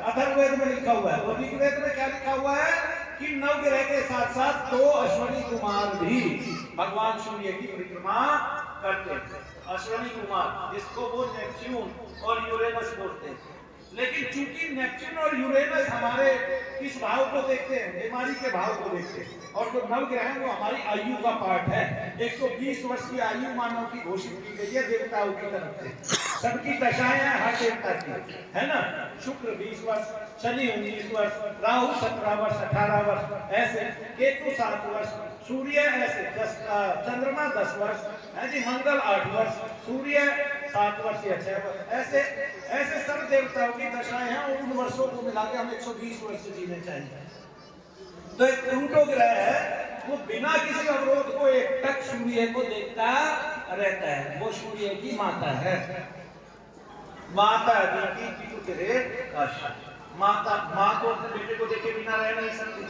अथर्ववेद में लिखा हुआ है। और ऋग्वेद में क्या लिखा हुआ है कि नवग्रह के साथ साथ 2 अश्वनी कुमार भी भगवान सूर्य की परिक्रमा करते हैं। अश्वनी कुमार जिसको वो नेपच्यून और यूरेनस बोलते हैं। लेकिन चूंकि नेपच्यून और यूरेनस हमारे किस भाव को देखते हैं, बीमारी के भाव को देखते हैं, और जो नवग्रह है वो हमारी आयु का पार्ट है। 120 वर्ष की आयु मानव की घोषित की गई है देवताओं की तरफ से। सबकी दशाएं हैं हर देवता की, है ना। शुक्र 20 वर्ष, शनि 19 वर्ष, राहु 17 वर्ष 18 वर्ष ऐसे, केतु 7 वर्ष, सूर्य ऐसे 10, चंद्रमा 10 वर्ष है जी, मंगल 8 वर्ष, सूर्य 7 वर्ष या 6 वर्ष, ऐसे ऐसे सब देवताओं की दशाएं हैं। और उन वर्षों को मिला के हम 120 वर्ष जीने चाहिए। तो एक प्लूटो ग्रह है वो बिना किसी अवरोध को एकटक सूर्य को देखता रहता है। वो सूर्य की माता है, माता अदिति पितुतरे काशी। माता माँ को अपने बेटे को देखे बिना रह नहीं सकती।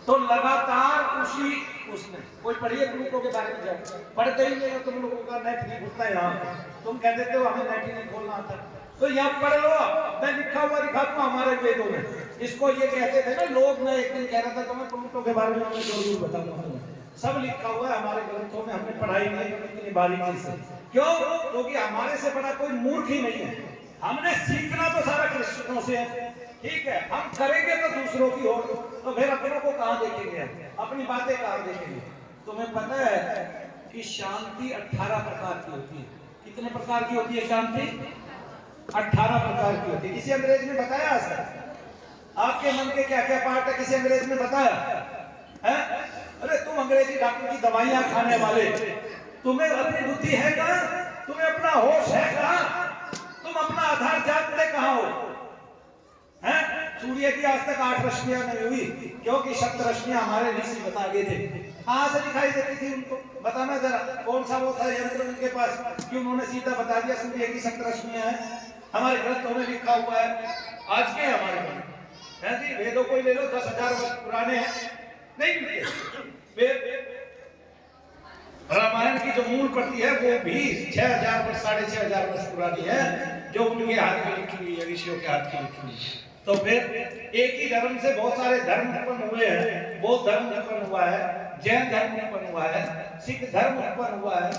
तो लगातार उसने कोई पढ़िए प्लूटो के बारे में, जब पढ़ते ही नहीं हो तुम लोगों का नेट नहीं खुलता यहाँ, तुम कह देते हो हमें नेट ही नहीं खोलना था। तो यहाँ पढ़ लो, मैं लिखा हुआ दिखाता हूँ हमारे वेदों में। इसको ये कहते थे ना लोग, मैं एक दिन कह रहा था तो मैं प्लूटो के बारे में जरूर बताऊंगा। सब लिखा हुआ है हमारे ग्रंथों में, हमने पढ़ाई नहीं इतनी बारीकी से। क्यों? क्योंकि हमारे से बड़ा कोई मूर्ख ही नहीं है। हमने सीखना तो सारा कृष्णों से है, ठीक है। हम करेंगे तो दूसरों की हो, तो फिर अपनों को कहाँ देखेंगे, अपनी बातें कहाँ देखेंगे। तुम्हें पता है कि शांति 18 प्रकार की होती है। कितने प्रकार की होती है शांति? 18 प्रकार की होती है। किसी अंग्रेज ने बताया आज तक? आपके मन के क्या क्या पार्ट है किसी अंग्रेज ने बताया है? अरे तुम अंग्रेजी डॉक्टर की दवाइयां खाने वाले, तुम्हें अपनी बुद्धि है कहां? तुम्हें अपना होश है कहां? तुम अपना आधार जानते कहां हो? हैं? सूर्य की आज तक 8 रश्मियां नहीं हुई, क्योंकि 7 रश्मियां हमारे ऋषि बता गए थे। कहां से दिखाई देती थी उनको? बताना जरा, कौन सा वो था यंत्र उनके पास कि उन्होंने सीधा बता दिया सूर्य की 7 रश्मियां हैं? हमारे ग्रंथों में लिखा हुआ है। आज के हमारे ग्रंथ है जी, वेदों को ले लो 10,000 वर्ष पुराने हैं, नहीं मिलते। रामायण की जो मूल प्रति है वो भी 6,000 वर्ष 6,500 वर्ष पुरानी है, जो उनके हाथ में लिखी हुई है, ऋषियों के हाथ में लिखी हुई है। तो फिर एक ही धर्म से बहुत सारे धर्म उत्पन्न हुए हैं। बौद्ध धर्म उत्पन्न हुआ है, जैन धर्म उत्पन्न हुआ है, सिख धर्म उत्पन्न हुआ है।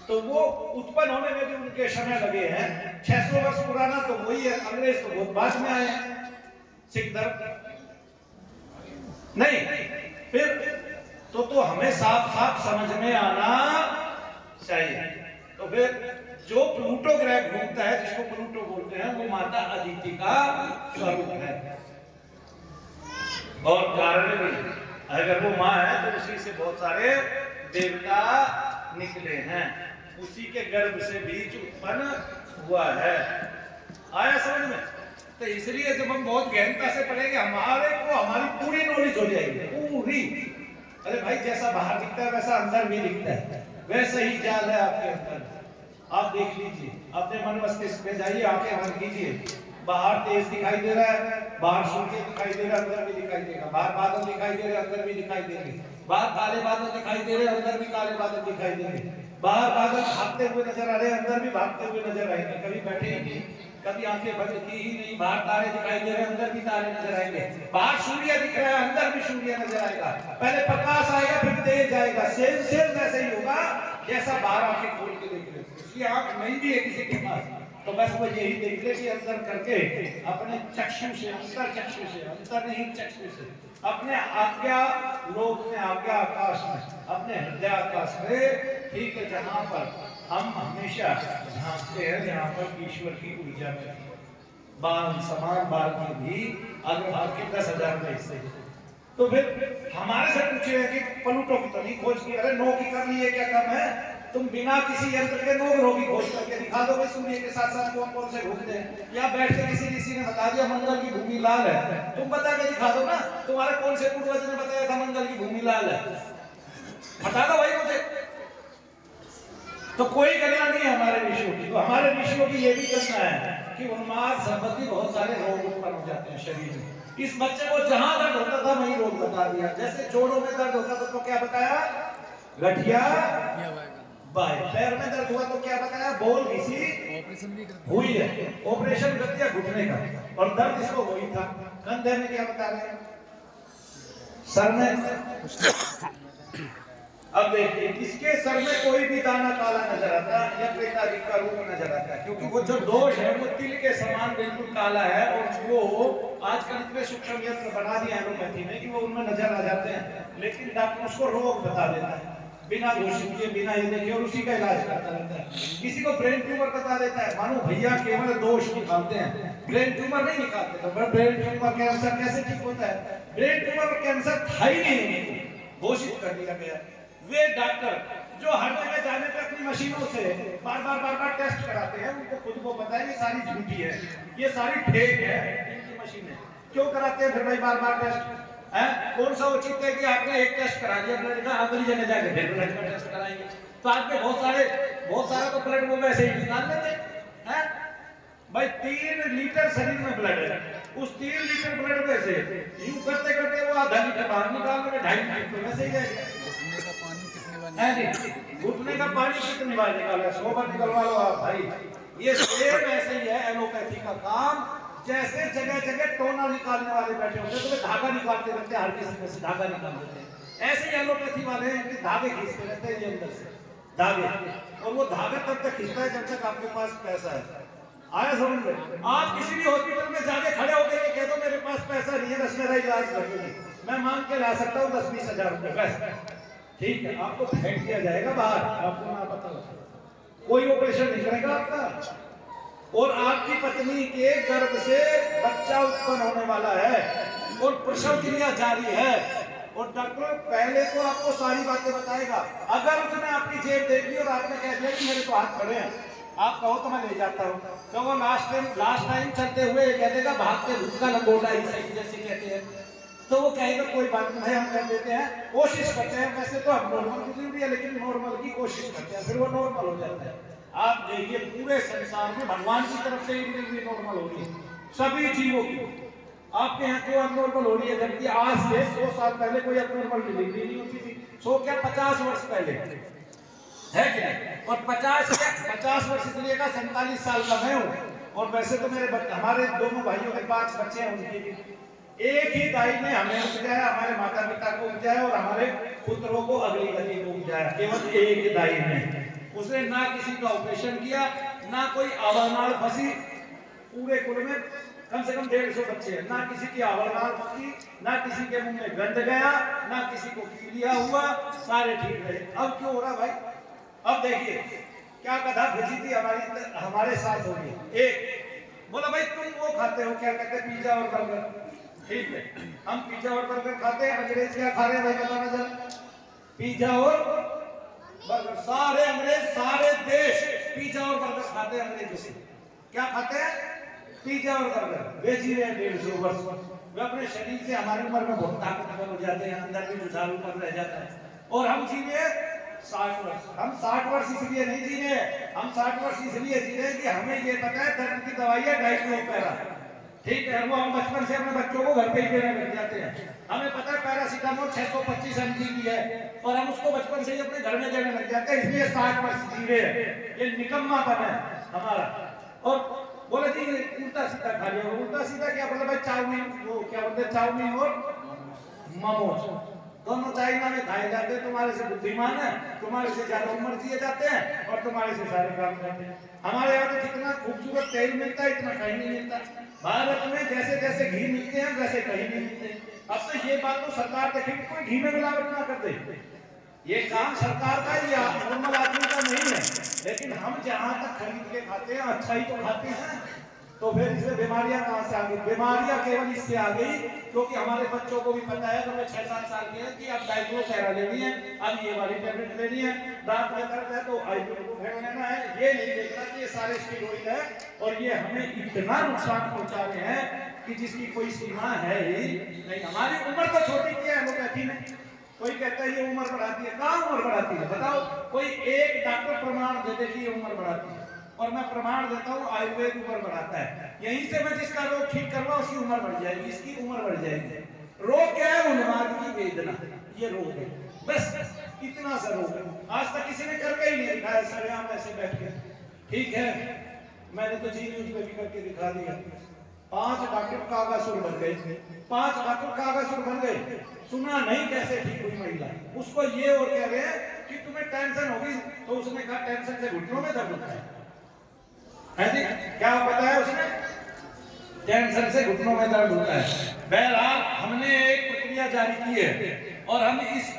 तो वो उत्पन्न होने में भी उनके समय लगे हैं। 600 वर्ष पुराना तो वही है, अंग्रेज तो बहुत बाद में आए हैं। सिख धर्म नहीं, फिर तो हमें साफ साफ समझ में आना चाहिए। तो फिर जो प्लूटो ग्रह घूमता है, जिसको प्लूटो बोलते हैं, वो माता अदिति का स्वरूप है। और कारण भी, अगर वो माँ है तो उसी से बहुत सारे देवता निकले हैं, उसी के गर्भ से बीज उत्पन्न हुआ है। आया समझ में? तो इसलिए जब हम बहुत गहनता से पढ़ेंगे, हमारे को हमारी पूरी नॉलेज हो जाएगी, पूरी। अरे भाई, जैसा बाहर दिखता है वैसा अंदर भी दिखता है, वैसे ही जाल है आपके अंदर। आप देख लीजिए, अपने मन मस्तिष्क में जाइए, आंखें बंद कीजिए। बाहर तेज दिखाई दे रहा है, बाहर सूर्य दिखाई दे रहा है, अंदर भी दिखाई देगा। बाहर बादल दिखाई दे रहे, अंदर भी दिखाई देंगे। बाहर काले बादल दिखाई दे रहे, अंदर भी काले बादल दिखाई देंगे। बाहर बादल भागते हुए नजर आ रहे, अंदर भी भागते हुए नजर आएंगे। कभी बैठे ही नहीं, कभी आंखें बंद की ही नहीं। बाहर तारे दिखाई दे रहे, अंदर भी तारे नजर आएंगे। बाहर सूर्य दिख रहा है, अंदर भी सूर्य नजर आएगा। पहले प्रकाश आएगा, फिर तेज आएगा। सेम वैसे ही होगा जैसा बाहर आंखें खोल के देख रहे। इसलिए आंख नहीं भी है किसी के पास, तो बस वो यही देख ले कि अंदर करके अपने चक्षु से, अंतर चक्षु से, अंतर नहीं चक्षु से, अपने आज्ञा लोक में, आज्ञा आकाश में, अपने हृदय आकाश में, ठीक है, जहां पर हम हमेशा झांकते हैं, जहां पर ईश्वर की ऊर्जा में बाल समान बाल के भी अग्रभाग के 10,000 में हिस्से। तो फिर हमारे से पूछे कि प्लूटो की तो नहीं खोज की? अरे नो की कर ली है, क्या कम है? तुम बिना किसी यंत्र के नो ग्रहों की खोज करके दिखा दो। सूर्य के साथ साथ कौन कौन से घूमते हैं? या बैठ के किसी ऋषि ने बता दिया मंगल की भूमि लाल है, तुम बता के दिखा दो ना। तुम्हारे कौन से पूर्वज ने बताया था मंगल की भूमि लाल है? बता दो भाई मुझे। तो कोई गणना नहीं है हमारे ऋषियों की। तो हमारे ऋषियों की ये भी गणना है कि उन्माद संबंधी बहुत सारे रोग उत्पन्न हो जाते हैं शरीर में। इस बच्चे को जहां दर्द होता था वहीं रोग बता दिया। जैसे जोड़ों में दर्द होता था तो क्या बताया? गठिया बाय। पैर में दर्द हुआ तो क्या बताया? बोल घिसी हुई है, ऑपरेशन कर दिया घुटने का। और दर्द इसको वही था। कंधे में क्या बता रहे हैं, सर में। अब देखिए इसके सर में कोई भी दाना काला नजर आता है या प्रेतादि का रूप नजर आता है, क्योंकि वो जो दोष है वो तिल के समान बिल्कुल काला है, और वो आजकल इतने सूक्ष्म यंत्र बना दिए एलोपैथी में कि वो उनमें नजर आ जाते हैं, लेकिन डॉक्टर उसको रोग बता देता है बिना घोषित किए, बिना ये देखे, और उसी का इलाज करता रहता है। किसी को ब्रेन ट्यूमर बता देता है, मानो भैया केवल दोष निकालते हैं, ब्रेन ट्यूमर नहीं निकालते। तो ब्रेन ट्यूमर कैंसर कैसे ठीक होता है? ब्रेन ट्यूमर और कैंसर था ही नहीं, घोषित कर दिया गया। वे डॉक्टर जो हर जगह जाने पे अपनी मशीनों से बार बार टेस्ट कराते हैं, उनको खुद को पता है ये सारी झूठी है, ये सारी फेक है इनकी मशीनें। क्यों कराते हैं फिर भाई बार बार टेस्ट? है कौन सा उचित है कि आपने एक टेस्ट करा दिया ब्लड का, अगली जगह जाके फिर ब्लड का टेस्ट कराएंगे? तो आपके बहुत सारा तो ब्लड वो वैसे ही निकाल लेते हैं। भाई 3 लीटर शरीर में ब्लड है, उस 3 लीटर ब्लड में से यूं करते करते वो आधा लीटर बाहर निकालने में 2.5 लीटर तो वैसे ही जाएगा। घुटने का पानी कितनी बार निकाला? 100 बार निकलवा लो आप भाई। ये सेम ऐसे ही है एलोपैथी का काम। जैसे जगह जगह टोना निकालने वाले बैठे होते हैं, तो धागा निकालते रहते हैं, हर किसी में से धागा निकाल देते हैं। ऐसे ही एलोपैथी वाले हैं कि धागे खींचते रहते हैं ये अंदर से धागे, और वो धागा तब तक खींचता है जब तक आपके पास पैसा है। आया समझ में? आप किसी भी हॉस्पिटल में जाके खड़े होकर ये कह दो मेरे पास पैसा नहीं है, बस मेरा इलाज कर दो, मैं मांग के ला सकता हूँ 10-20 हजार रुपए, बस ठीक है, आपको फेंक दिया जाएगा बाहर, आपको ना पता लगा, कोई ऑपरेशन नहीं करेगा आपका। और आपकी पत्नी के गर्भ से बच्चा उत्पन्न होने वाला है और प्रसव क्रिया जारी है, और डॉक्टर पहले तो आपको सारी बातें बताएगा। अगर उसने आपकी जेब देख ली और आपने कह दिया कि मेरे तो हाथ खड़े हैं, आप कहो तो मैं ले जाता हूँ, तो वो लास्ट टाइम चलते हुए कह देगा भागते भूत का लंगोटा ही सही, जैसे कहते हैं, तो वो कहेगा कोई बात नहीं, हम कर देते हैं, कोशिश करते हैं। वैसे तो हम नॉर्मल की जरूरी है, लेकिन नॉर्मल की कोशिश करते हैं, फिर वो नॉर्मल हो जाता है। आप देखिए पूरे संसार में भगवान की तरफ से डिलीवरी नॉर्मल हो रही है सभी जीवों की। आपके यहाँ क्यों अबनॉर्मल हो रही है? जबकि आज से 100 साल पहले कोई अबनॉर्मल डिलीवरी नहीं होती थी। 100 क्या 50 वर्ष पहले है कि नहीं? और 50 वर्ष इसलिए का 47 साल का मैं हूँ, और वैसे तो हमारे दोनों भाइयों के 5 बच्चे हैं, उनके एक ही दाई ने हमें उपजाया, हमारे माता पिता को उपजाया और हमारे पुत्रों को अगली गति को उपजाया, केवल एक दाई ने। उसने ना किसी का ऑपरेशन किया, ना कोई आवरनाल फंसी। पूरे कुल में कम से कम 150 बच्चे हैं, ना किसी की आवरनाल फंसी, ना किसी के मुंह में गंद गया, ना किसी को पीलिया हुआ, सारे ठीक रहे। अब क्यों हो रहा भाई? अब देखिए क्या कथा भेजी थी हमारे साथ हो गई। एक बोला भाई तुम वो खाते हो, क्या कहते हैं, पिज्जा और बर्गर। ठीक है, हम पिज्जा और बर्गर खाते हैं, अंग्रेज क्या खा रहे हैं भाई बताना जरा? पिज्जा और बर्गर। सारे अंग्रेज सारे देश पिज्जा और बर्गर खाते हैं। अंग्रेजों से क्या खाते हैं? पिज्जा और बर्गर। वे जी रहे 150 वर्ष, वे अपने शरीर से हमारी उम्र में बहुत ताकतवर हो जाते हैं, अंदर भी जुझारू पर रह जाता है, और हम जी रहे 60 वर्ष। हम 60 वर्ष इसलिए नहीं जी रहे, हम 60 वर्ष इसलिए जी रहे कि हमें ये पता है दर्द की दवाई है 250 पैरा, ठीक है, वो हम बचपन से अपने बच्चों को घर पे ही देने लग जाते हैं। हमें पता है पैरासीटामोल 625 mg की है, और हम उसको बचपन से ही अपने घर में देने लग जाते हैं, इसलिए 60 वर्ष जी रहे हैं। ये निकम्मापन है हमारा। और बोले जी उल्टा सीधा खा लिया। उल्टा सीधा क्या बोले भाई? चाउमीन, वो क्या बोलते हैं, चाउमीन और मोमोज दोनों चाइना में खाए जाते हैं। तुम्हारे से बुद्धिमान है, तुम्हारे से ज्यादा उम्र जिए जाते हैं, और तुम्हारे से सारे काम करते हैं। हमारे यहाँ तो कितना खूबसूरत तेल मिलता है, इतना कहीं नहीं मिलता। भारत में जैसे जैसे घी मिलते हैं वैसे कहीं नहीं मिलते। अब तो ये बात तो सरकार देखेगी कोई घी में मिलावट ना कर दे, ये काम सरकार का या नॉर्मल आदमी का नहीं है। लेकिन हम जहां तक खरीद के खाते हैं अच्छा ही तो खाते हैं, तो फिर इससे बीमारियां कहां से आ गई? बीमारियां केवल इससे आ गई क्योंकि हमारे बच्चों को भी पता है, तो 6-7 साल के हैं कि अब डाइक्लोफेरा लेनी है, अब ये वाली टेबलेट लेनी है, दांत में दर्द है तो आइबुप्रोफेन लेना है। ये नहीं देखना कि ये सारे स्टेरॉइड है और ये हमें इतना नुकसान पहुंचा रहे हैं कि जिसकी कोई सीमा है ही नहीं। हमारी उम्र तो छोटी की है एलोपैथी में। कोई कहता है ये उम्र बढ़ाती है, कहाँ उम्र बढ़ाती है बताओ? कोई एक डॉक्टर प्रमाण दे दे कि ये उम्र बढ़ाती है, और मैं प्रमाण देता हूँ आयुर्वेद उम्र बढ़ाता है। यहीं से मैं जिसका रोग ठीक कर रहा हूँ उसकी उम्र बढ़ जाएगी, इसकी उम्र बढ़ जाएगी। रोग क्या है? उन्माद की वेदना, ये रोग है, बस इतना सा रोग है। आज तक किसी ने करके ही नहीं दिखाया सरेआम ऐसे बैठ के। ठीक है, मैंने तो जी न्यूज पे भी करके दिखा दिया। 5 डाकुर कागासुर बन गए, 5 डाकुर कागासुर बन गए। सुना नहीं कैसे ठीक हुई महिला, उसको ये और कह रहे हैं कि तुम्हें टेंशन होगी, तो उसने कहा टेंशन से घुटनों में दर्द होता है जी। क्या बताया उसने? टेंशन से घुटनों में दर्द होता है। बहरहाल हमने एक प्रक्रिया जारी की है और हम इस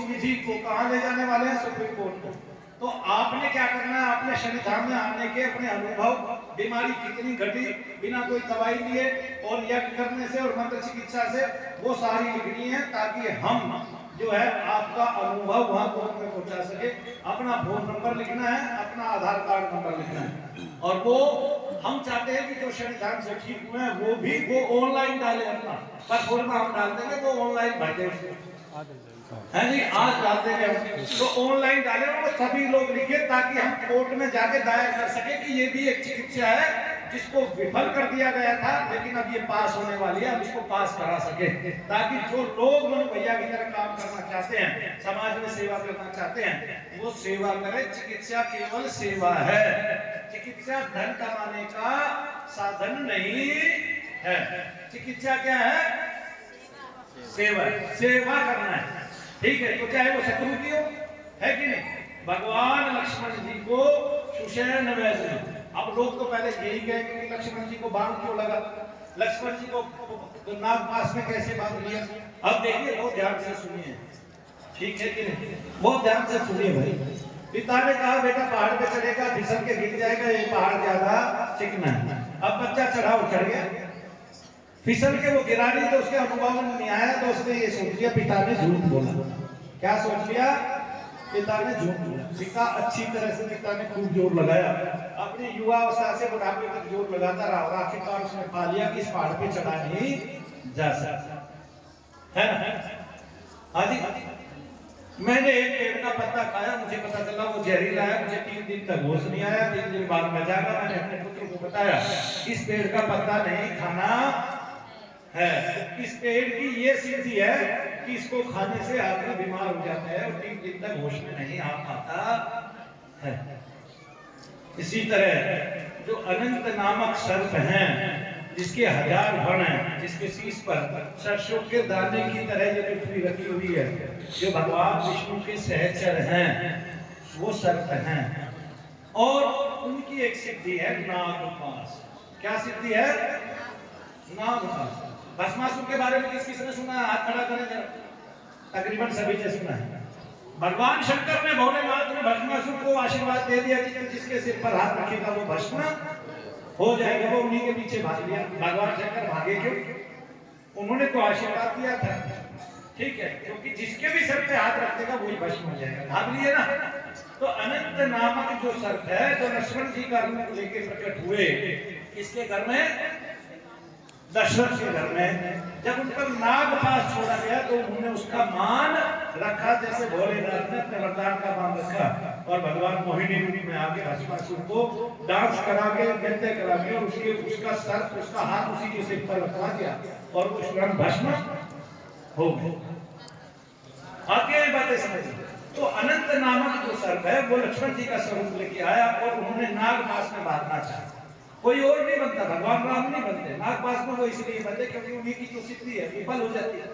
विधि को कहां ले जाने वाले हैं? सुप्रीम कोर्ट को। तो आपने क्या करना है? आपने शनिधाम में आने के अपने अनुभव, बीमारी कितनी घटी बिना कोई दवाई लिए और यज्ञ करने से और मंत्र चिकित्सा से, वो सारी लिखनी है, ताकि हम जो है आपका अनुभव वहां कोर्ट में पहुंचा सके। अपना फोन नंबर लिखना है, अपना आधार कार्ड नंबर लिखना है, और वो हम चाहते हैं कि जो शनिधाम से ठीक हुए हैं वो ऑनलाइन डाले। अपना पर फॉर्म हम डाल देंगे, वो ऑनलाइन भर देंगे है जी, आज डाल देंगे हम, तो ऑनलाइन डालें और सभी लोग लिखे, ताकि हम कोर्ट में जाके दायर कर सके कि ये भी एक चिकित्सा है जिसको विफल कर दिया गया था, लेकिन अब ये पास होने वाली है, हम इसको पास करा सके, ताकि जो लोग मनु भैया की तरह काम करना चाहते हैं, समाज में सेवा करना चाहते हैं, वो सेवा करें। चिकित्सा केवल सेवा है, चिकित्सा धन कमाने का साधन नहीं है। चिकित्सा क्या है? सेवा, सेवा करना है, ठीक है। तो चाहे वो शत्रु की हो, है कि नहीं? भगवान लक्ष्मण जी को सुषेण वैसे, अब लोग तो पहले यही कहेंगे कि लक्ष्मण जी को बाण क्यों लगा, लक्ष्मण जी को तो नाग पास में कैसे बांध लिया। अब देखिए, बहुत ध्यान से सुनिए, ठीक है कि नहीं? बहुत ध्यान से सुनिए भाई। पिता ने कहा बेटा पहाड़ पे चढ़ेगा, फिसल के गिर जाएगा, ये पहाड़ ज्यादा चिकना है। अब बच्चा चढ़ गया, फिसल के वो गिरा नहीं, तो उसके अनुभव में नहीं आया, तो उसने ये सोच लिया पिता ने झूठ बोला। क्या सोच लिया? पिता ने झूठ बोला। पिता अच्छी तरह से, पिता ने खूब जोर लगाया, अपनी युवावस्था से बुढ़ापे तक जोर लगाता रहा, और आखिरकार उसने पा लिया कि इस पहाड़ पे चढ़ा नहीं जा सकता है ना। हाँ जी, मैंने एक पेड़ का पत्ता खाया, मुझे पता चला वो जहरीला है, मुझे 3 दिन तक होश नहीं आया, 3 दिन बाद में जागा, मैंने अपने पुत्र को बताया इस पेड़ का पत्ता नहीं खाना है। इस पेड़ की ये सिद्धि है कि इसको खाने से आदमी बीमार हो जाता है और 3 दिन तक होश में नहीं आ पाता है। इसी तरह जो अनंत नामक सर्प हैं, जिसके 1000 फण हैं, जिसके शीश पर सरसों के दाने की तरह ये पृथ्वी रखी हुई है, जो भगवान विष्णु के सहचर हैं, वो सर्प हैं। और उनकी एक सिद्धि है नागपाश। क्या सिद्धि है? नागपाश। भस्मासुर के बारे में किस किसने सुना है? हाथ खड़ा करें जरा। तकरीबन सभी ने सुना है। भगवान शंकर ने, भोलेनाथ ने भस्मासुर को आशीर्वाद दे दिया कि जिसके सिर पर हाथ रखेगा वो भस्म हो जाएगा। वो उन्हीं के पीछे भाग लिया। भगवान शंकर भागे क्यों? उन्होंने तो आशीर्वाद दिया था, ठीक है, क्योंकि जिसके भी सर पे हाथ रख देगा वही भस्म हो जाएगा। भाग लिए ना। तो अनंत नामक जो सर्प है, जो लक्ष्मण जी का रूप लेके प्रकट हुए, किसके घर में? दशरथ के घर में। जब उन पर नागपाश छोड़ा गया तो उन्होंने उसका मान रखा, जैसे भोलेनाथ ने अपने वरदान का मान रखा, और भगवान मोहिनी रूप में आके भस्मासुर को डांस करा के, नृत्य करा के, और उसका सर, उसका हाथ उसी के सिर पर रखवा दिया, और वो स्वयं भस्म हो गए। आगे बातें समझिए। तो अनंत नामक जो सर्प है, वो लक्ष्मण जी का स्वरूप लेके आया, और उन्होंने नागपाश में बांधना चाहा। कोई और नहीं बनता, भगवान राम नहीं बनते नागपाश में, वो इसलिए बनते क्योंकि उन्हीं की जो सिद्धि है विफल हो जाती है।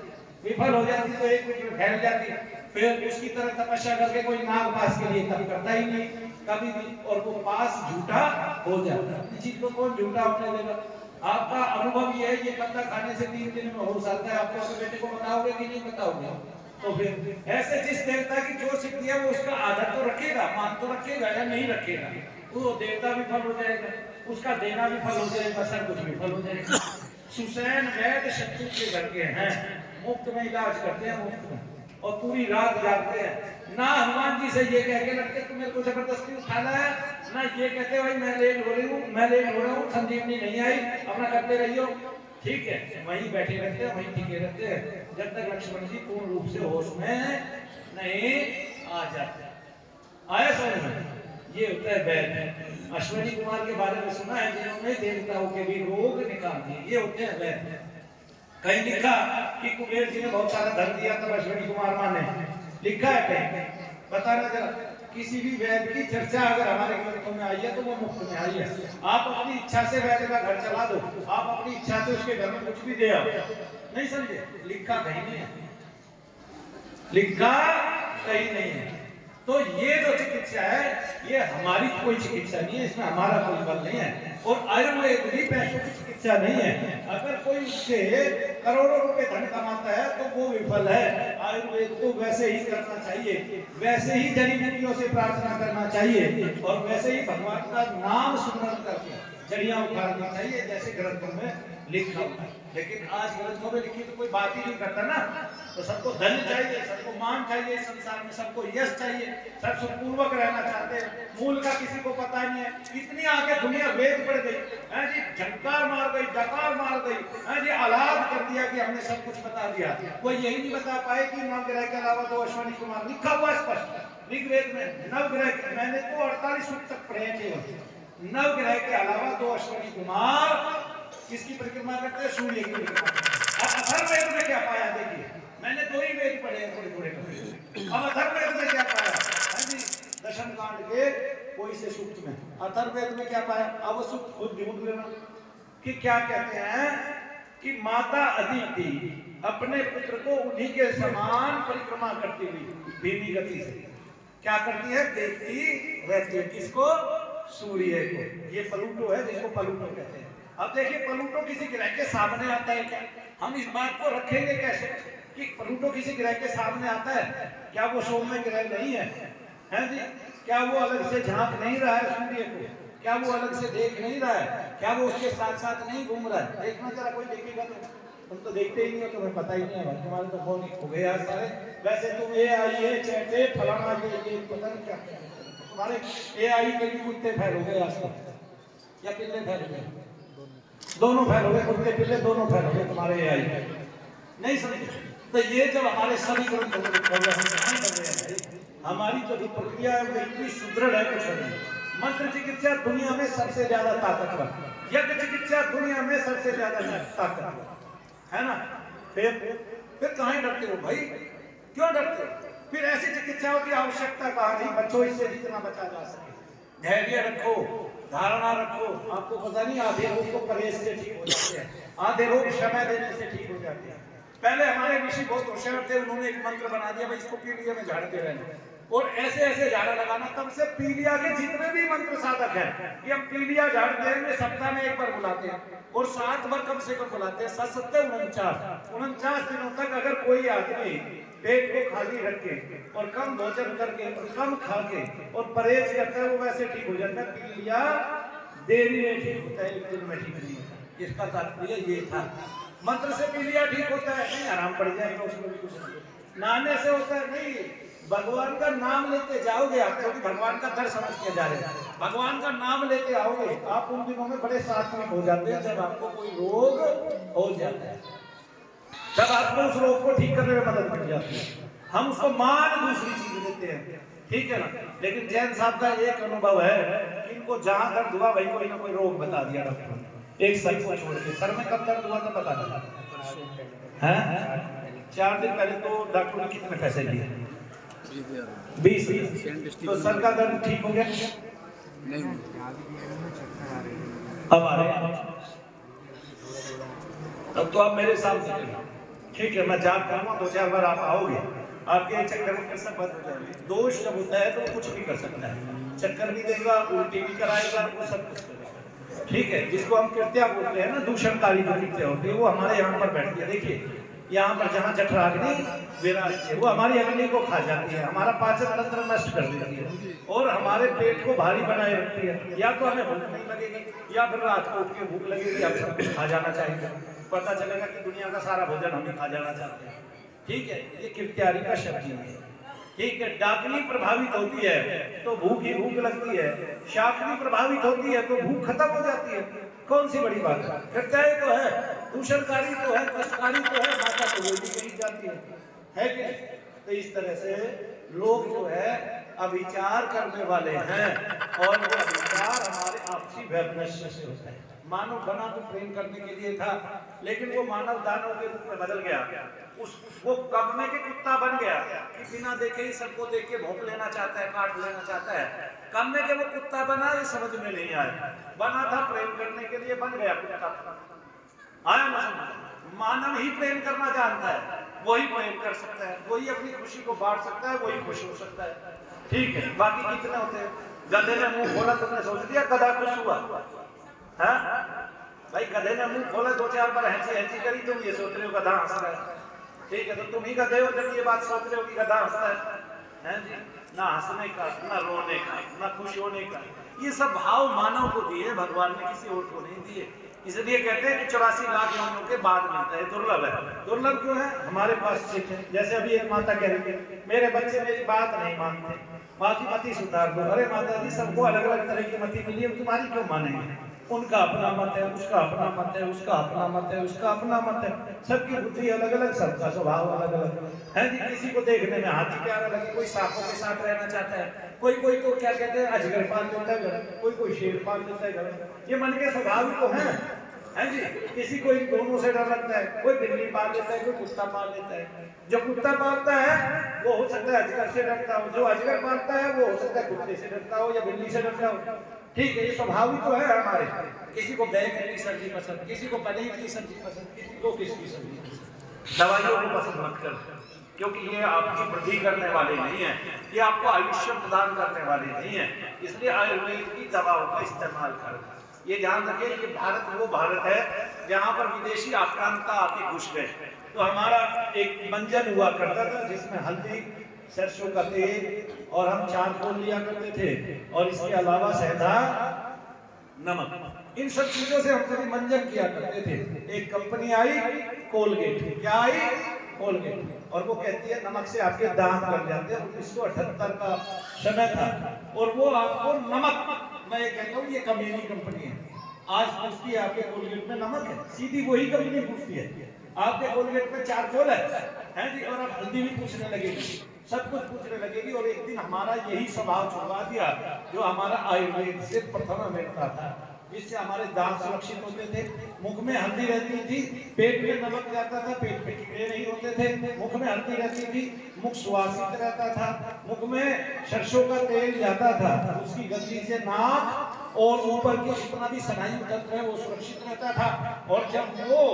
विफल हो जाती तो एक मिनट में फैल जाती, फिर उसकी तरह तपस्या करके कोई नागपाश के लिए तप करता ही नहीं कभी भी, और वो पास झूठा हो जाता है। इस चीज को कौन झूठा होने देगा? आपका अनुभव ये है, ये पत्ता खाने से 3 दिन में हो सकता है। आपको अपने बेटे को बताओगे कि नहीं बताओगे? तो फिर ऐसे जिस देवता की जो सिद्धि है वो उसका आदर तो रखेगा, मान तो रखेगा या नहीं रखेगा, वो देवता भी फल हो जाएगा, उसका देना भी फल हो जाएगा, सब कुछ भी फल हो जाएगा। सुसैन वैद्य शत्रु के घर के हैं, मुफ्त में इलाज करते हैं, मुफ्त में, और पूरी रात जागते हैं। ना हनुमान जी से ये कह के लगते तुम मेरे को जबरदस्ती उठाना है, ना ये कहते भाई मैं लेट हो रही हूँ, मैं लेट हो रहा हूँ, संजीवनी नहीं आई, अपना करते रहियो, ठीक है। वहीं बैठे रहते हैं, वहीं टिके रहते हैं, जब तक लक्ष्मण जी पूर्ण रूप से होश में नहीं आ जाते। आया समझ में? ये होता है वैद्य। अश्विनी कुमार के बारे में सुना है, जिन्होंने देवताओं के भी रोग निकाल दिए, ये होते हैं वैद्य। कहीं लिखा कि कुबेर जी ने बहुत सारा धन दिया तब अश्विनी कुमार माने, लिखा है कहीं? बताना जरा। किसी भी वैद्य की चर्चा अगर हमारे ग्रंथों में आई है तो वो मुफ्त में आई है। आप अपनी इच्छा से वैद्य का घर चला दो, आप अपनी इच्छा से उसके घर में कुछ भी दे आओ, नहीं समझे, लिखा कहीं नहीं है, लिखा कहीं नहीं है। तो ये जो चिकित्सा है ये हमारी कोई चिकित्सा नहीं है, इसमें हमारा कोई बल नहीं है। और आयुर्वेद भी पैसों की चिकित्सा नहीं है। अगर कोई उससे करोड़ों रुपए धन कमाता है तो वो विफल है। आयुर्वेद को वैसे ही करना चाहिए, वैसे ही जड़ी बूटियों से प्रार्थना करना चाहिए और वैसे ही भगवान का नाम सुमरण करके जड़ियां उखाड़नी चाहिए जैसे ग्रंथों में लिखा हुआ है। लेकिन आज ग्रंथों में लिखी तो कोई बात ही नहीं करता ना। तो सबको धन चाहिए, सबको मान चाहिए, संसार में सबको यश चाहिए, सब सुखपूर्वक रहना चाहते हैं, मूल का किसी को पता नहीं है। इतनी आगे दुनिया वेद पड़ गई है जी, झंकार मार गई, डकार मार गई है जी, आलाद कर दिया कि हमने सब कुछ बता दिया। कोई यही नहीं बता पाए कि नवग्रह के अलावा 2 अश्वनी कुमार, लिखा हुआ स्पष्ट ऋग्वेद में नवग्रह, मैंने तो 48 सूक्त तक पढ़े थे। नवग्रह के अलावा 2 अश्वनी कुमार किसकी परिक्रमा करते हैं? सूर्य की परिक्रमा। अथर्ववेद में क्या पाया देखिए, मैंने 2 ही वेद पढ़े हैं थोड़े थोड़े। अब अथर्ववेद में क्या पाया है जी, दशम कांड के कोई से सूक्त में अथर्ववेद में क्या पाया? अब वो सूक्त खुद ढूंढ लेना कि क्या कहते हैं कि माता अदिति अपने पुत्र को उन्हीं के समान परिक्रमा करती हुई धीमी गति से क्या करती है? देखती रहती है। किसको? सूर्य को। ये प्लूटो है जिसको प्लूटो कहते हैं। अब देखिए प्लूटो किसी ग्रह के सामने आता है क्या? हम इस बात को रखेंगे कैसे कि प्लूटो किसी ग्रह के सामने आता है? क्या वो सौम्य ग्रह नहीं है? हैं जी? क्या वो अलग से झांक नहीं रहा है सूर्य को? क्या वो अलग से देख नहीं रहा है? क्या वो उसके साथ साथ नहीं घूम रहा है? देखना जरा, कोई देखेगा तो। तुम तो देखते ही नहीं हो, तुम्हें पता ही नहीं है, तुम्हारे तो फोन हो गए यार सारे। वैसे तुम AI चैटे फलाना ये पता नहीं क्या, तुम्हारे AI के भी कुत्ते फैल हो गए आज तक या पिल्ले फैल हो गए? दोनों फैल हो गए, कुत्ते पिल्ले दोनों फैल हो गए तुम्हारे AI नहीं समझे। तो ये जब हमारे सभी ग्रंथों में लिखा हुआ है, हमारी जो प्रक्रिया है वो इतनी सुदृढ़ है कुछ नहीं। मंत्र चिकित्सा दुनिया में सबसे ज्यादा ताकतवर, यज्ञ चिकित्सा दुनिया में सबसे ज्यादा ताकतवर है ना। फिर कहाँ डरते हो भाई, क्यों डरते हो? फिर ऐसी चिकित्साओं की आवश्यकता कहाँ नहीं। बच्चों इससे जितना बचा जा सके धैर्य रखो, धारणा रखो। आपको पता नहीं आधे रोग को परहेज से ठीक हो जाते हैं, आधे रोग समय देने से ठीक हो जाते हैं। पहले हमारे ऋषि बहुत होशियार थे, उन्होंने एक मंत्र बना दिया, भाई इसको पीलिया में झाड़ते रहना और ऐसे ऐसे झाड़ा लगाना। तब से पीलिया के जितने भी मंत्र साधक हैं कि हम पीलिया झाड़ देंगे, सप्ताह में 1 बार बुलाते हैं और 7 बार कम से कम बुलाते हैं। 49 दिनों तक अगर कोई आदमी पेट को खाली रख के और कम भोजन करके और कम खा के और परहेज करता है, वो वैसे ठीक हो जाता है। पीलिया देरी में ठीक होता है, 1 दिन में ठीक नहीं होता। इसका तात्पर्य ये था। मंत्र से पीलिया ठीक होता है नहीं, आराम पड़ जाएगा उसमें भी कुछ नहीं। नहाने से होता है नहीं, भगवान का नाम लेते जाओगे आप, क्योंकि भगवान का दर समझ के जा रहे हैं, भगवान का नाम लेते आओगे आप, उन दिनों में बड़े सात्विक हो जाते हैं। जब आपको कोई रोग हो जाता है तब आपको उस रोग को ठीक करने में मदद मिल जाती है। हम उसको मान दूसरी चीज देते हैं, ठीक है ना। लेकिन जैन साहब का एक अनुभव है कि इनको जहां दर्द हुआ वही कोई ना कोई रोग बता दिया डॉक्टर ने। एक सर को छोड़ के, सर में कब दर्द हुआ था बता दो हैं? 4 दिन पहले। तो डॉक्टर ने कितने पैसे लिए? 20। तो सर का दर्द ठीक हो गया नहीं? अब आ रहे अब तो आप मेरे सामने, ठीक है, मैं जाग करूंगा 2-4 बार आप आओगे, आपके चक्कर में सब बंद हो जाएंगे। दोष जब होता है तो वो कुछ भी कर सकता है, चक्कर भी देगा, उल्टी भी कराएगा, वो सब कुछ करेगा, ठीक है। जिसको हम कृत्या बोलते हैं ना, दूषणकारी जो कृत्य होती है, वो हमारे यहाँ पर बैठती है। देखिए यहाँ पर जहाँ जठराग्नि विराजती है, वो हमारी अग्नि को खा जाती है, हमारा पाचन तंत्र नष्ट कर देती है और हमारे पेट को भारी बनाए रखती है। या तो हमें भूख नहीं लगेगी या फिर रात को उठ के भूख लगेगी, हम सब कुछ खा जाना चाहिए, पता चलेगा कि दुनिया का सारा भोजन हमें खा जाना चाहते हैं, ठीक है। ये कृत्यारी का शब्द है, ठीक है। डाकनी प्रभावित होती है तो भूख ही भूख लगती है, शाकनी प्रभावित होती है तो भूख खत्म हो जाती है। कौन सी बड़ी बात है? कृत्यारी तो है, दूषणकारी तो है, कष्टकारी तो है, माता तो वो भी कही जाती है कि? तो इस तरह से लोग जो है अविचार करने वाले हैं और वो अविचार हमारे आपसी वैमनस्य से होता है। मानव बना तो प्रेम करने के लिए था, लेकिन वो मानव दानव के रूप में बदल गया। वो कब्र के कुत्ता बन गया कि बिना देखे ही सबको देख के भौंक लेना चाहता है, काट लेना चाहता है। कब्र के वो कुत्ता बना, ये समझ में नहीं आया। बना था प्रेम करने के लिए, बन गया कुत्ता। आया ना समझ? मानव ही प्रेम करना जानता है, वही प्रेम कर सकता है, वही अपनी खुशी को बांट सकता है, वही खुश हो सकता है। ठीक है, बाकी कितने होते हैं? गधे ने मुंह खोला, तुमने सोच दिया गधा खुश हुआ? हाँ भाई, गधे ने मुंह खोला, 2-4 बार हैंची हैंची करी, तुम ये सोच रहे हो गधा हंस रहा है। ठीक है, तो तुम ही गधे हो जब ये बात सोच रहे हो कि गधा हंसता है जी? ना हंसने का, ना रोने का, ना खुश होने का, ये सब भाव मानव को दिए भगवान ने, किसी और को नहीं दिए। इसलिए कहते हैं कि 84 लाख योनियों के बाद मिलता है, दुर्लभ है। दुर्लभ क्यों है? हमारे पास सिख है। जैसे अभी एक माता कह रही है, मेरे बच्चे मेरी बात नहीं मानते, माँ की मति सुधार दो। अरे माता जी, सबको अलग अलग तरह की मति मिली है, तुम्हारी क्यों मानेंगे? उनका अपना मत है, उसका अपना मत है, उसका अपना मत है, उसका अपना मत है। सबकी बुद्धि अलग अलग, सबका स्वभाव अलग अलग है जी। किसी को देखने में हाथी प्यारा लगे, कोई सांपों के साथ रहना चाहता है, कोई तो क्या कहते हैं अजगर पाल लेता है घर, कोई शेर पाल लेता है घर। ये मन के स्वभाव तो है जी। किसी को इन दोनों से डर लगता है, कोई बिल्ली पाल लेता है, कोई कुत्ता पाल लेता है। जो कुत्ता पालता है वो हो सकता है अजगर से डरता हो, जो अजगर पालता है वो हो सकता है कुत्ते से डरता हो या बिल्ली से डरता हो। ठीक है, ये स्वभाव तो है हमारे। किसी को बैंगन की सब्जी पसंद, किसी को पनीर की सब्जी पसंद, किसी को किसकी सब्जी पसंद। दवाइयों को पसंद मत कर, क्योंकि ये आपकी वृद्धि करने वाले नहीं है, ये आपको आयुष्य प्रदान करने वाले नहीं है। इसलिए आयुर्वेद की दवाओं का इस्तेमाल कर। ये ध्यान रखिए, ये भारत वो भारत है जहाँ पर विदेशी आक्रांता आके घुस गए। तो हमारा एक मंजन हुआ करता था जिसमें हल्दी, सरसों का तेल और हम चारकोल लिया करते थे, और इसके अलावा शहदा, नमक, इन सब चीजों से हम कभी मंजन किया करते थे। एक कंपनी आई कोलगेट, क्या आई? कोलगेट। और वो कहती है नमक से आपके दांत लग जाते हैं। 1978 का समय था, और वो आपको नमक, मैं ये कहता हूँ ये कमीनी कंपनी है। आज पूछती है आपके कोलगेट में नमक है? सीधी वही कंपनी पूछती है। आपके कोलगेट में चारकोल है जी, और अब हल्दी भी पूछने लगेगी, सब कुछ पूछने लगेगी। और एक दिन हमारा यही स्वभाव छुड़वा दिया जो हमारा आयुर्वेद से प्रथम मिलता था, जिससे हमारे दांत सुरक्षित होते थे, मुख में हल्दी रहती थी, पेट में नमक जाता था, पेट में कीड़े नहीं होते थे, मुख में हल्दी रहती थी, मुख सुवासित रहता था, मुख में सरसों का तेल जाता था, उसकी गंदी से नाक और ऊपर की जितना भी स्नायु तंत्र है वो सुरक्षित रहता था। और जब वो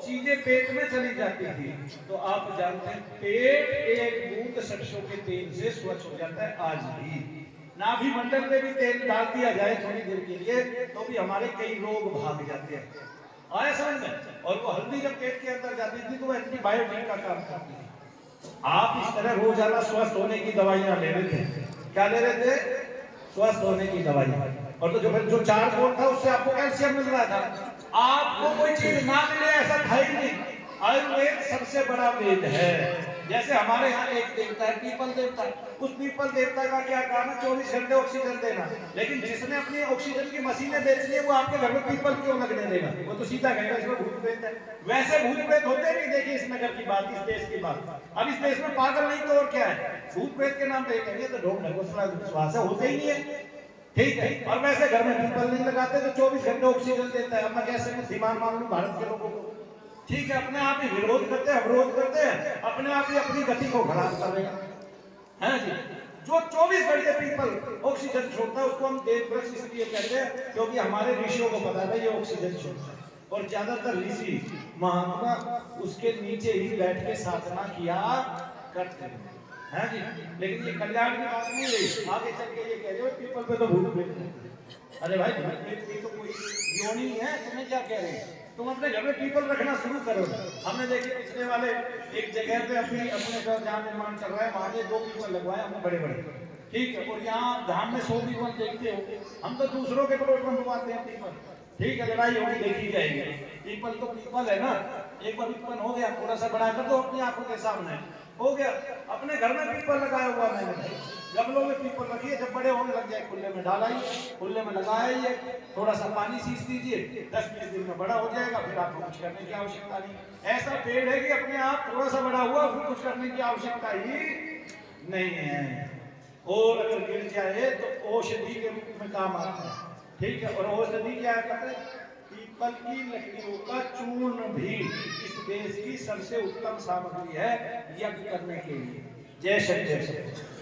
चीजें पेट में चली जाती थी तो आप जानते हैं पेट एक बूंद सरसों के तेल से स्वच्छ हो जाता है। आज भी नाभि मंडल में भी तेल डाल दिया जाए थोड़ी देर के लिए तो भी हमारे कई रोग भाग जाते हैं। आया समझ में? और वो हल्दी जब पेट के अंदर जाती थी तो वो एंटीबायोटिक का काम करती थी। आप इस तरह रोजाना स्वस्थ होने की दवाइयां ले रहे थे। क्या ले रहे थे? स्वस्थ होने की दवाइयां। और तो जो चारकोल था उससे आपको कैल्शियम मिल रहा था। आपको कोई चीज ना मिले ऐसा था ही नहीं। आयुर्वेद सबसे बड़ा वेद है। जैसे हमारे यहाँ एक देवता है पीपल देवता, उस पीपल देवता का क्या काम है? 24 घंटे ऑक्सीजन देना। लेकिन जिसने अपनी ऑक्सीजन की मशीनें बेचनी है वो आपके घर में पीपल क्यों लगने देगा? वो तो सीधा कहेगा इसमें भूत प्रेत है। वैसे भूत प्रेत होते नहीं। देखिए इस नगर की बात, इस देश की बात, अब इस देश में पागल नहीं तो और क्या है? भूत प्रेत के नाम पे कहेंगे तो ढोंग विश्वास होते ही नहीं है। ठीक है, और वैसे घर में पीपल नहीं लगाते तो 24 घंटे ऑक्सीजन देता है। अब मैं कैसे बुद्धिमान मान लूं भारत के लोगों को? ठीक है, अपने आप ही विरोध करते हैं, अवरोध करते हैं, अपने आप ही अपनी गति को खराब कर रहे हैं जी। जो 24 घंटे पीपल ऑक्सीजन छोड़ता है उसको हम देव वृक्ष इसलिए कहते हैं क्योंकि हमारे ऋषियों को पता है ये ऑक्सीजन छोड़ता है। और ज्यादातर ऋषि महात्मा उसके नीचे ही बैठ के साधना किया करते हैं जी। लेकिन ये कल्याण की बात नहीं है। आगे चल के ये कह रहे हो पीपल पे तो भूत प्रेत। अरे भाई भूत प्रेत की तो कोई योनि है, तुम्हें क्या कह रहे हैं? तुम अपने घर में पीपल रखना शुरू करो। हमने देखिए पिछले वाले एक जगह पे अभी अपने जहाँ निर्माण चल रहा है वहां पे 2 पीपल लगवाए हमने बड़े बड़े। ठीक है, और यहाँ धाम में 100 पीपल देखते हो। हम तो दूसरों के प्लॉट में लगवाते हैं पीपल। ठीक है, लड़ाई होगी देखी जाएगी। पीपल तो पीपल है ना, एक बार उत्पन्न हो गया थोड़ा सा बड़ा कर दो अपनी आंखों के सामने, हो गया। अपने घर में पीपल लगाया हुआ मैंने भाई, गमलों में पीपल रखिए, जब बड़े होने लग जाए खुले में डालाइए, खुले में लगाइए, थोड़ा सा पानी सींच दीजिए, 10-20 दिन में बड़ा हो जाएगा, फिर आपको कुछ करने की आवश्यकता नहीं। ऐसा पेड़ है कि अपने आप थोड़ा सा बड़ा हुआ फिर कुछ करने की आवश्यकता ही नहीं है। और अगर गिर जाए तो औषधि के रूप में काम आता है। ठीक है, और औषधि क्या है पता है? पीपल की लकड़ियों का चूर्ण भी इस देश की सबसे उत्तम सामग्री है यज्ञ करने के लिए। जय श्री कृष्ण।